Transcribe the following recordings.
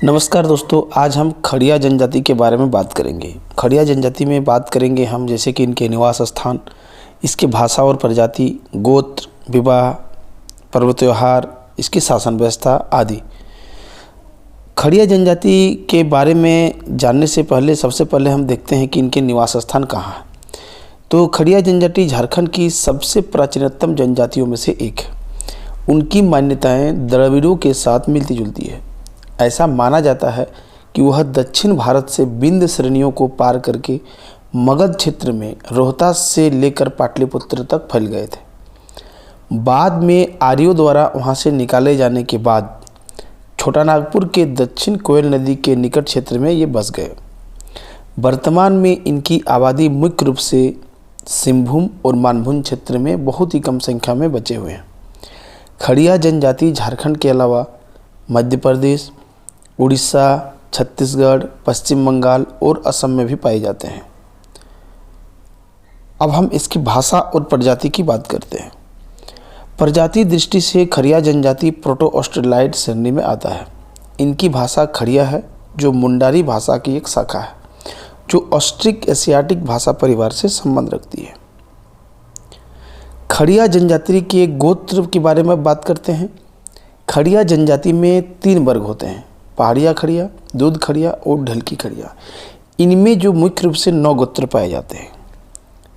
नमस्कार दोस्तों, आज हम खड़िया जनजाति के बारे में बात करेंगे। खड़िया जनजाति में बात करेंगे हम जैसे कि इनके निवास स्थान, इसके भाषा और प्रजाति, गोत्र, विवाह, पर्व त्योहार, इसकी शासन व्यवस्था आदि। खड़िया जनजाति के बारे में जानने से पहले सबसे पहले हम देखते हैं कि इनके निवास स्थान कहाँ है। तो खड़िया जनजाति झारखंड की सबसे प्राचीनतम जनजातियों में से एक है। उनकी मान्यताएं द्रविड़ों के साथ मिलती जुलती है। ऐसा माना जाता है कि वह दक्षिण भारत से विंध्य श्रेणियों को पार करके मगध क्षेत्र में रोहतास से लेकर पाटलिपुत्र तक फैल गए थे। बाद में आर्यों द्वारा वहां से निकाले जाने के बाद छोटा नागपुर के दक्षिण कोयल नदी के निकट क्षेत्र में ये बस गए। वर्तमान में इनकी आबादी मुख्य रूप से सिंहभूम और मानभूम क्षेत्र में बहुत ही कम संख्या में बचे हुए हैं। खड़िया जनजाति झारखंड के अलावा मध्य प्रदेश, उड़ीसा, छत्तीसगढ़, पश्चिम बंगाल और असम में भी पाए जाते हैं। अब हम इसकी भाषा और प्रजाति की बात करते हैं। प्रजाति दृष्टि से खड़िया जनजाति प्रोटो ऑस्ट्रेलाइड श्रेणी में आता है। इनकी भाषा खड़िया है, जो मुंडारी भाषा की एक शाखा है, जो ऑस्ट्रिक एशियाटिक भाषा परिवार से संबंध रखती है। खड़िया जनजाति के गोत्र के बारे में बात करते हैं। खड़िया जनजाति में 3 वर्ग होते हैं: पहाड़िया खड़िया, दूध खड़िया और ढलकी खड़िया। इनमें जो मुख्य रूप से 9 गोत्र पाए जाते हैं,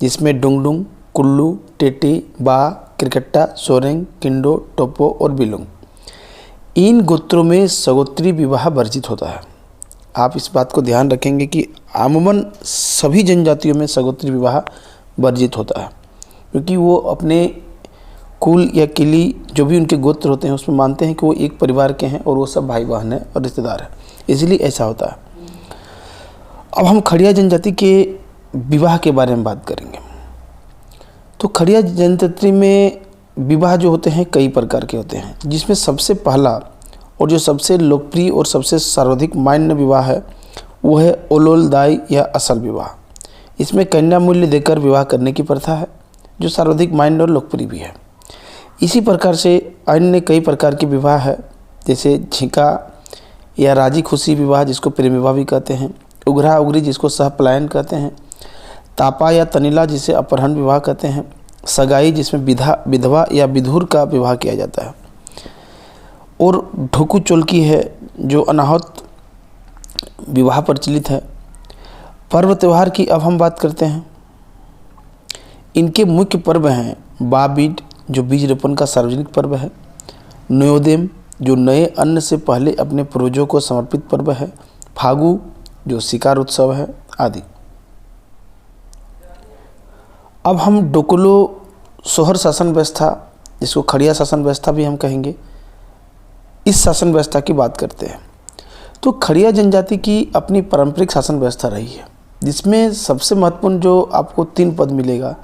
जिसमें डुंगडुंग, कुल्लू, टेटी, बा, क्रिकट्टा, सोरेंग, किंडो, टोपो और बिलुंग। इन गोत्रों में सगोत्री विवाह वर्जित होता है। आप इस बात को ध्यान रखेंगे कि अमूमन सभी जनजातियों में सगोत्री विवाह वर्जित होता है, क्योंकि वो अपने कुल या किली जो भी उनके गोत्र होते हैं उसमें मानते हैं कि वो एक परिवार के हैं और वो सब भाई बहन हैं और रिश्तेदार हैं, इसलिए ऐसा होता है। अब हम खड़िया जनजाति के विवाह के बारे में बात करेंगे। तो खड़िया जनजाति में विवाह जो होते हैं कई प्रकार के होते हैं, जिसमें सबसे पहला और जो सबसे लोकप्रिय और सबसे सर्वाधिक मान्य विवाह है वो है ओलोलदाई या असल विवाह। इसमें कन्या मूल्य देकर विवाह करने की प्रथा है, जो सर्वाधिक मान्य और लोकप्रिय भी है। इसी प्रकार से अन्य कई प्रकार के विवाह है, जैसे झिंका या राजी खुशी विवाह, जिसको प्रेम विवाह भी कहते हैं, उघरा उगरी जिसको सहपलायन कहते हैं, तापा या तनिला जिसे अपहरण विवाह कहते हैं, सगाई जिसमें विधवा या विधुर का विवाह किया जाता है, और ढोकू चोलकी है जो अनाहत विवाह प्रचलित है। पर्व त्योहार की अब हम बात करते हैं। इनके मुख्य पर्व हैं बाबीड, जो बीज रोपण का सार्वजनिक पर्व है, नयोदेम, जो नए अन्न से पहले अपने पूर्वजों को समर्पित पर्व है, फागु, जो शिकार उत्सव है, आदि। अब हम डोकलो सोहर शासन व्यवस्था, जिसको खड़िया शासन व्यवस्था भी हम कहेंगे, इस शासन व्यवस्था की बात करते हैं। तो खड़िया जनजाति की अपनी पारंपरिक शासन व्यवस्था रही है, जिसमें सबसे महत्वपूर्ण जो आपको 3 पद मिलेगा,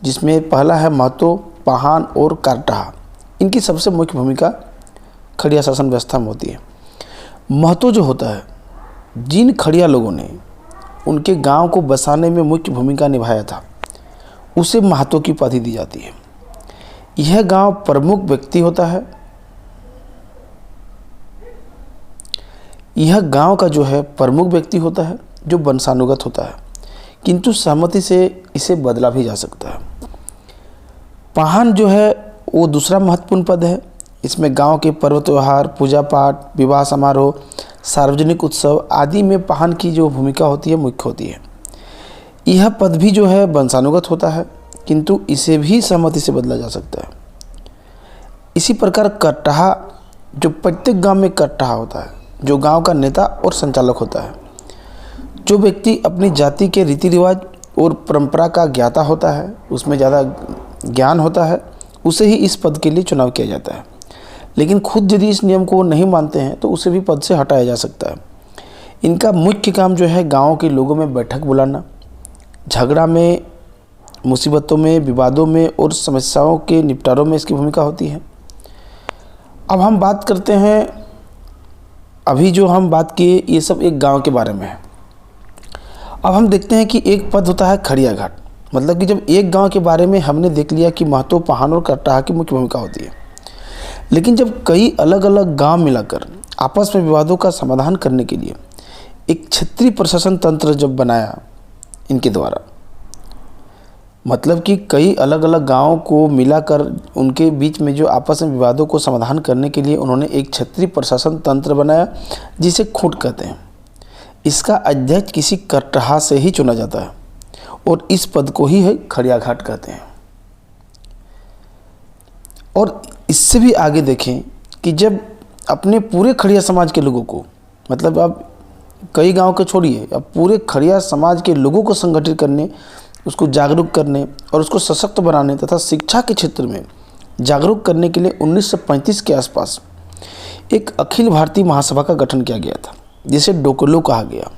जिसमें पहला है महतो, पाहान और कारटाहा। इनकी सबसे मुख्य भूमिका खड़िया शासन व्यवस्था में होती है। महतो जो होता है, जिन खड़िया लोगों ने उनके गांव को बसाने में मुख्य भूमिका निभाया था, उसे महतो की उपाधि दी जाती है। यह गांव प्रमुख व्यक्ति होता है। यह गांव का जो है प्रमुख व्यक्ति होता है, जो वंशानुगत होता है, किंतु सहमति से इसे बदला भी जा सकता है। पाहन जो है वो दूसरा महत्वपूर्ण पद है। इसमें गांव के पर्व त्योहार, पूजा पाठ, विवाह समारोह, सार्वजनिक उत्सव आदि में पाहन की जो भूमिका होती है मुख्य होती है। यह पद भी जो है वंशानुगत होता है, किंतु इसे भी सहमति से बदला जा सकता है। इसी प्रकार करटाहा, जो प्रत्येक गांव में करटाहा होता है, जो गांव का नेता और संचालक होता है। जो व्यक्ति अपनी जाति के रीति रिवाज और परंपरा का ज्ञाता होता है, उसमें ज़्यादा ज्ञान होता है, उसे ही इस पद के लिए चुनाव किया जाता है। लेकिन खुद यदि इस नियम को नहीं मानते हैं तो उसे भी पद से हटाया जा सकता है। इनका मुख्य काम जो है गांव के लोगों में बैठक बुलाना, झगड़ा में, मुसीबतों में, विवादों में और समस्याओं के निपटारों में इसकी भूमिका होती है। अब हम बात करते हैं, अभी जो हम बात किए ये सब एक गांव के बारे में है। अब हम देखते हैं कि एक पद होता है खड़िया घाट। मतलब कि जब एक गांव के बारे में हमने देख लिया कि महतो, पाहन और करटाहा की मुख्य भूमिका होती है, लेकिन जब कई अलग अलग गांव मिलाकर आपस में विवादों का समाधान करने के लिए एक क्षेत्रीय प्रशासन तंत्र जब बनाया इनके द्वारा, मतलब कि कई अलग अलग गांवों को मिलाकर उनके बीच में जो आपस में विवादों को समाधान करने के लिए उन्होंने एक क्षेत्रीय प्रशासन तंत्र बनाया जिसे खूंट कहते हैं। इसका अध्यक्ष किसी करटहा से ही चुना जाता है और इस पद को ही है खड़िया घाट कहते हैं। और इससे भी आगे देखें कि जब अपने पूरे खड़िया समाज के लोगों को, मतलब अब कई गांव के छोड़िए, अब पूरे खड़िया समाज के लोगों को संगठित करने, उसको जागरूक करने और उसको सशक्त बनाने तथा शिक्षा के क्षेत्र में जागरूक करने के लिए 1935 के आसपास एक अखिल भारतीय महासभा का गठन किया गया था जिसे डोकलो कहा गया।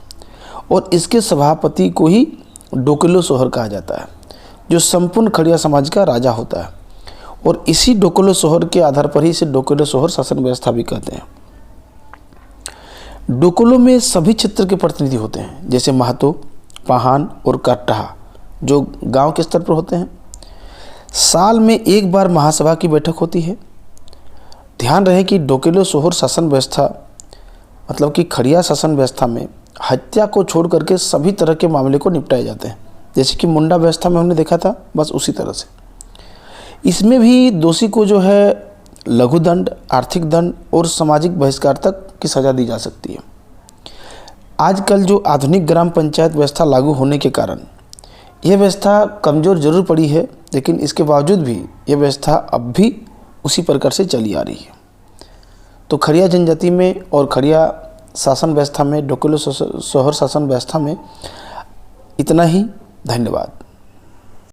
और इसके सभापति को ही डोकलो सोहर कहा जाता है, जो संपूर्ण खड़िया समाज का राजा होता है। और इसी डोकलो सोहर के आधार पर ही इसे डोकलो सोहर शासन व्यवस्था भी कहते हैं। डोकलो में सभी क्षेत्र के प्रतिनिधि होते हैं, जैसे महतो, पाहान और करटहा, जो गांव के स्तर पर होते हैं। साल में एक बार महासभा की बैठक होती है। ध्यान रहे कि डोकलो सोहर शासन व्यवस्था, मतलब कि खड़िया शासन व्यवस्था में हत्या को छोड़ करके सभी तरह के मामले को निपटाए जाते हैं, जैसे कि मुंडा व्यवस्था में हमने देखा था, बस उसी तरह से इसमें भी दोषी को जो है लघु दंड, आर्थिक दंड और सामाजिक बहिष्कार तक की सज़ा दी जा सकती है। आजकल जो आधुनिक ग्राम पंचायत व्यवस्था लागू होने के कारण यह व्यवस्था कमज़ोर जरूर पड़ी है, लेकिन इसके बावजूद भी यह व्यवस्था अब भी उसी प्रकार से चली आ रही है। तो खड़िया जनजाति में और खड़िया शासन व्यवस्था में, डोकलो सोहर शासन व्यवस्था में इतना ही। धन्यवाद।